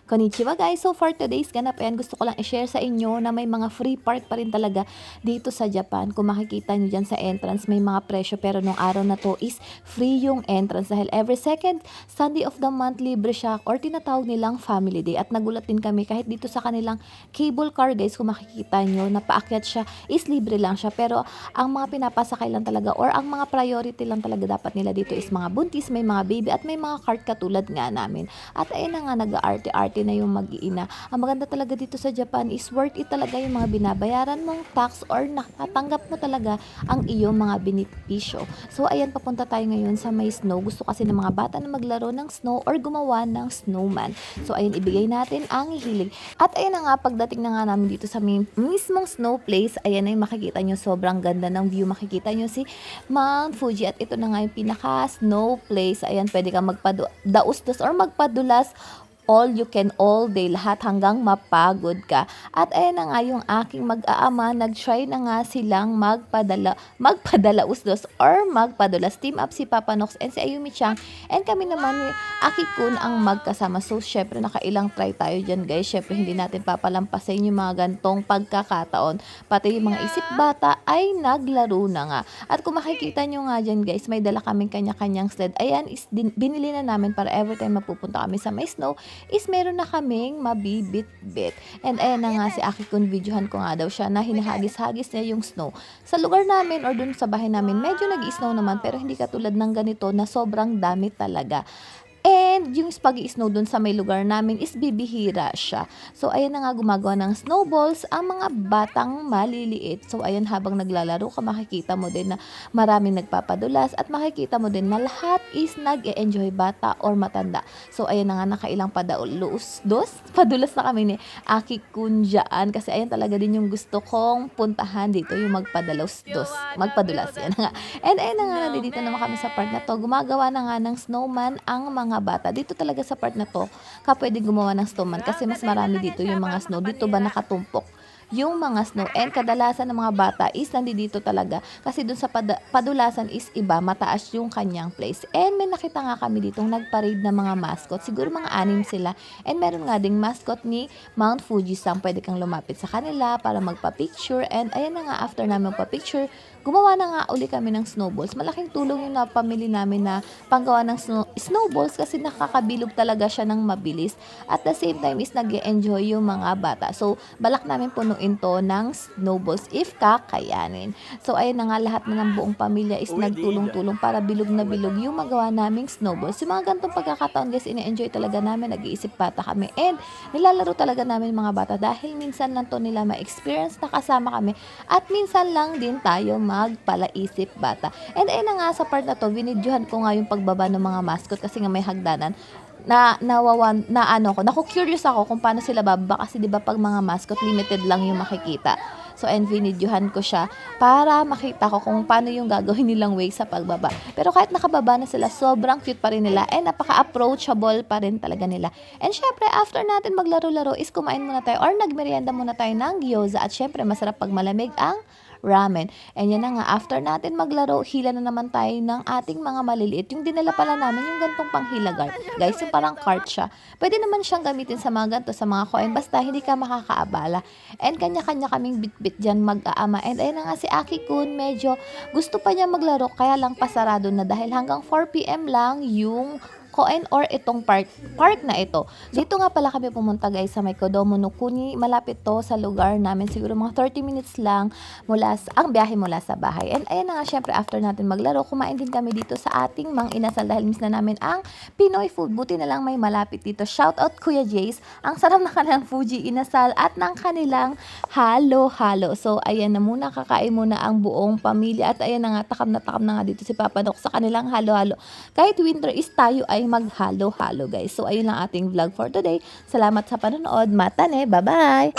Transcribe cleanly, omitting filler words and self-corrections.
Konnichiwa guys! So for today's ganap, ayan, gusto ko lang i-share sa inyo na may mga free park pa rin talaga dito sa Japan. Kung makikita nyo dyan sa entrance, may mga presyo, pero nung araw na to is free yung entrance dahil every second Sunday of the month libre siya or tinatawag nilang family day. At nagulat din kami kahit dito sa kanilang cable car guys, kung makikita nyo na paakyat siya is libre lang siya, pero ang mga pinapasakay lang talaga or ang mga priority lang talaga dapat nila dito is mga buntis, may mga baby at may mga cart katulad nga namin. At ayun na nga, nag-arte-arte na yung mag-iina. Ang maganda talaga dito sa Japan is worth it talaga yung mga binabayaran mong tax or nakatanggap mo talaga ang iyong mga benepisyo. So ayan, papunta tayo ngayon sa may snow. Gusto kasi ng mga bata na maglaro ng snow or gumawa ng snowman. So ayun, ibigay natin ang hilig. At ayun na nga, pagdating na nga namin dito sa mismong snow place, ayan na yung makikita nyo, sobrang ganda ng view. Makikita nyo si Mount Fuji at ito na nga yung pinaka snow place. Ayan, pwede kang magpadaustos or magpadulas all you can all day, lahat hanggang mapagod ka. At ayan na nga yung aking mag-aama, nag-try na nga silang magpadala usdos or magpadulas. Team up si Papa Nox and si Ayumi Chang, and kami naman ni Aki-kun ang magkasama. So syempre nakailang try tayo dyan guys. Syempre hindi natin papalampasin yung mga gantong pagkakataon. Pati yung mga isip bata ay naglaro na nga. At kung makikita nyo nga dyan guys, may dala kaming kanya-kanyang sled. Ayan, binili na namin para every time mapupunta kami sa may snow is meron na kaming mabibit-bit. And ayan na nga si Aki-kun, videohan ko nga daw siya na hinahagis-hagis niya yung snow. Sa lugar namin or dun sa bahay namin, medyo nag-snow naman, pero hindi katulad ng ganito na sobrang dami talaga. And yung pag-i-snow dun sa may lugar namin is bibihira siya. So ayan na nga, gumagawa ng snowballs ang mga batang maliliit. So ayan, habang naglalaro ka, makikita mo din na maraming nagpapadulas at makikita mo din na lahat is nag-e-enjoy, bata or matanda. So ayan na nga, nakailang padulas na kami ni Aki-kun dyan, kasi ayan talaga din yung gusto kong puntahan dito, yung magpadulas. Yan na nga. And ayan na nga, nandito naman kami sa part na to. Gumagawa na nga ng snowman ang mga bata. Dito talaga sa part na to, pwede gumawa ng snowman kasi mas marami dito yung mga snow. Dito ba nakatumpok yung mga snow, and kadalasan ng mga bata is nandito talaga kasi dun sa padulasan is iba, mataas yung kanyang place. And may nakita nga kami ditong nagparade na mga mascot, siguro mga 6 sila, and meron nga ding mascot ni Mount Fuji-san. Pwede kang lumapit sa kanila para magpa-picture, and ayan na nga, after namin magpa-picture, gumawa na nga uli kami ng snowballs. Malaking tulong yung napamili namin na panggawa ng snowballs kasi nakakabilog talaga siya ng mabilis. At the same time is nag-e-enjoy yung mga bata. So, balak namin punuin to ng snowballs if kakayanin. So, ayun na nga, lahat na ng buong pamilya is nagtulong-tulong para bilog na bilog yung magawa naming snowballs. Yung mga gantong pagkakataon guys, ine-enjoy talaga namin, nag-iisip bata kami, and nilalaro talaga namin mga bata dahil minsan lang to nila ma-experience na kasama kami at minsan lang din tayo magpalaisip bata. And ayun na nga, sa part na to, binidyohan ko nga yung pagbaba ng mga mascot kasi nga may hagdanan. Naku-curious ako kung paano sila bababa kasi 'di ba pag mga mascot limited lang yung makikita. So, and vinidyohan ko siya para makita ko kung paano yung gagawin nilang way sa pagbaba. Pero kahit nakababa na sila, sobrang cute pa rin nila and napaka-approachable pa rin talaga nila. And syempre, after natin maglaro-laro is kumain muna tayo or nagmerienda muna tayo ng gyoza, at syempre masarap pag malamig ang ramen. And yan na nga, after natin maglaro, hila na naman tayo ng ating mga maliliit. Yung dinala pala namin, yung gantong panghila guys, yung parang cart siya. Pwede naman siyang gamitin sa mga ganito, sa mga coin, basta hindi ka makakaabala. And kanya-kanya kaming bit-bit dyan mag-aama. And ayun na nga, si Aki-kun, medyo gusto pa niya maglaro, kaya lang pasarado na dahil hanggang 4 PM lang yung Koen or itong park na ito. Dito nga pala kami pumunta guys sa may Kodomo no Kuni. Malapit to sa lugar namin. Siguro mga 30 minutes lang ang biyahe mula sa bahay. And ayan na nga, syempre after natin maglaro, kumain din kami dito sa ating mang inasal dahil miss na namin ang Pinoy food. Buti na lang may malapit dito. Shout out Kuya Jace. Ang sarap na kanilang Fuji inasal at ng kanilang halo-halo. So ayan na muna, kakain muna ang buong pamilya. At ayan na nga, takam na nga dito si Papa Doc sa kanilang halo-halo. Kahit winter is tayo ay maghalo-halo guys. So ayun lang ating vlog for today. Salamat sa panonood. Matane. Bye-bye!